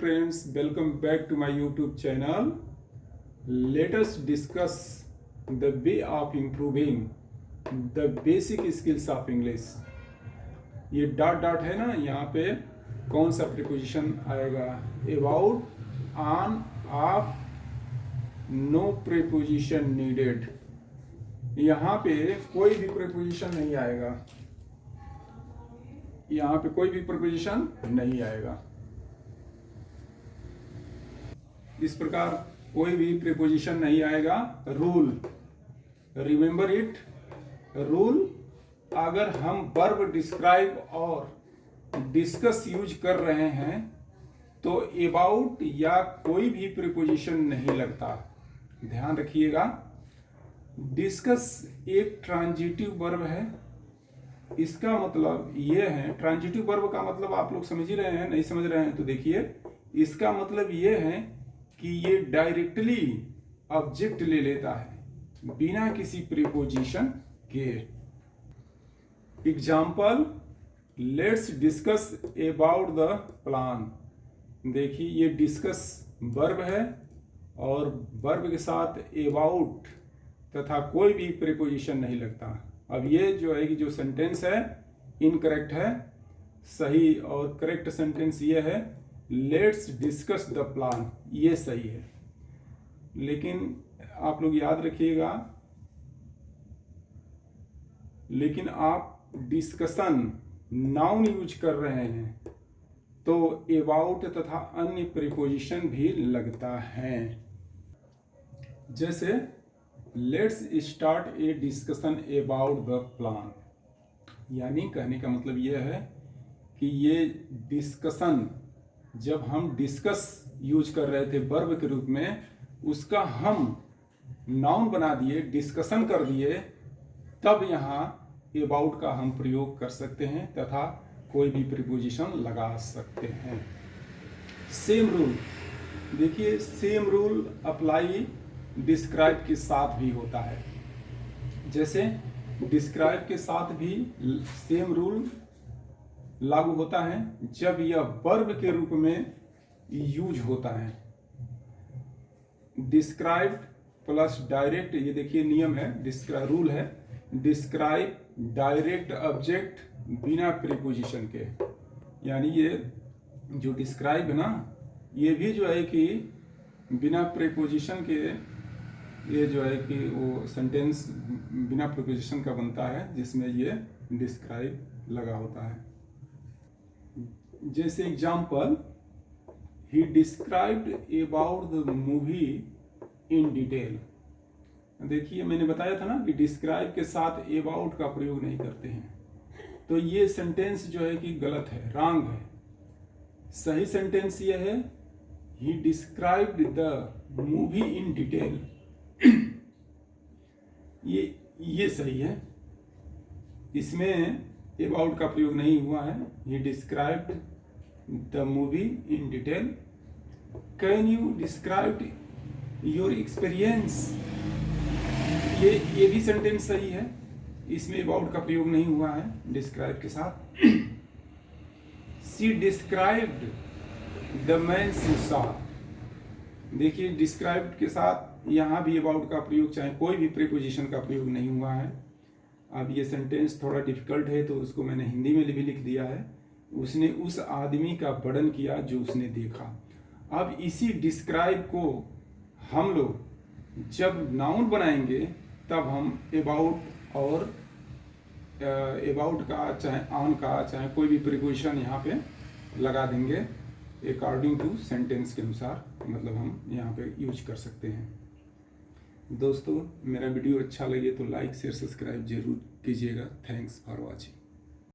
friends, welcome back to my YouTube channel. Let us discuss the way of improving the basic skills of English. ये dot dot है ना, यहाँ पे कौन सा प्रीपोजिशन आएगा? About, on, of, no preposition needed. यहाँ पे कोई भी प्रीपोजिशन नहीं आएगा, यहाँ पे कोई भी प्रीपोजिशन नहीं आएगा। इस प्रकार कोई भी प्रीपोजिशन नहीं आएगा। रूल, रिमेंबर इट, रूल अगर हम वर्ब डिस्क्राइब और डिस्कस यूज कर रहे हैं तो अबाउट या कोई भी प्रीपोजिशन नहीं लगता। ध्यान रखिएगा, डिस्कस एक ट्रांजिटिव वर्ब है। इसका मतलब ये है, ट्रांजिटिव वर्ब का मतलब आप लोग समझ ही रहे हैं, नहीं समझ रहे हैं तो देखिए, इसका मतलब ये है कि ये डायरेक्टली ऑब्जेक्ट ले लेता है बिना किसी प्रीपोजिशन के। Example, let's discuss about the plan. देखिए ये डिस्कस वर्ब है और वर्ब के साथ अबाउट तथा कोई भी प्रीपोजिशन नहीं लगता। अब ये जो है कि जो सेंटेंस है इनकरेक्ट है, सही और करेक्ट सेंटेंस ये है लेट्स डिस्कस द प्लान, ये सही है। लेकिन आप लोग याद रखिएगा, लेकिन आप डिस्कशन नाउन यूज कर रहे हैं तो अबाउट तथा अन्य प्रीपोजिशन भी लगता है। जैसे let's start A discussion about the plan, यानी कहने का मतलब यह है कि ये डिस्कशन जब हम डिस्कस यूज कर रहे थे वर्ब के रूप में, उसका हम नाउन बना दिए, डिस्कशन कर दिए, तब यहाँ अबाउट का हम प्रयोग कर सकते हैं तथा कोई भी प्रीपोजिशन लगा सकते हैं। सेम रूल, देखिए सेम रूल अप्लाई डिस्क्राइब के साथ भी होता है। जैसे डिस्क्राइब के साथ भी सेम रूल लागू होता है जब यह वर्ब के रूप में यूज होता है। डिस्क्राइब प्लस डायरेक्ट, ये देखिए नियम है, रूल है, डिस्क्राइब डायरेक्ट ऑब्जेक्ट बिना प्रीपोजिशन के। यानी ये जो डिस्क्राइब है ना, ये भी जो है कि बिना प्रीपोजिशन के, ये जो है कि वो सेंटेंस बिना प्रीपोजिशन का बनता है जिसमें ये डिस्क्राइब लगा होता है। जैसे example, he described about the movie in detail. देखिए मैंने बताया था ना कि डिस्क्राइब के साथ अबाउट का प्रयोग नहीं करते हैं, तो ये सेंटेंस जो है कि गलत है, रॉन्ग है। सही सेंटेंस ये है ही described the movie in detail, ये सही है। इसमें अबाउट का प्रयोग नहीं हुआ है। ही described the movie in detail. Can you describe your experience, ये भी सेंटेंस सही है, इसमें अबाउट का प्रयोग नहीं हुआ है डिस्क्राइब के साथ। She described the man she saw. देखिए डिस्क्राइब्ड के साथ यहाँ भी अबाउट का प्रयोग, चाहे कोई भी प्रीपोजिशन का प्रयोग नहीं हुआ है। अब ये सेंटेंस थोड़ा डिफिकल्ट है तो उसको मैंने हिंदी में भी लिख दिया है। उसने उस आदमी का वर्णन किया जो उसने देखा। अब इसी डिस्क्राइब को हम लोग जब नाउन बनाएंगे तब हम अबाउट और अबाउट का, चाहे ऑन का, चाहे कोई भी प्रीपोजिशन यहाँ पे लगा देंगे अकॉर्डिंग टू सेंटेंस के अनुसार, मतलब हम यहाँ पे यूज कर सकते हैं। दोस्तों मेरा वीडियो अच्छा लगे तो लाइक शेयर सब्सक्राइब जरूर कीजिएगा। Thanks for watching.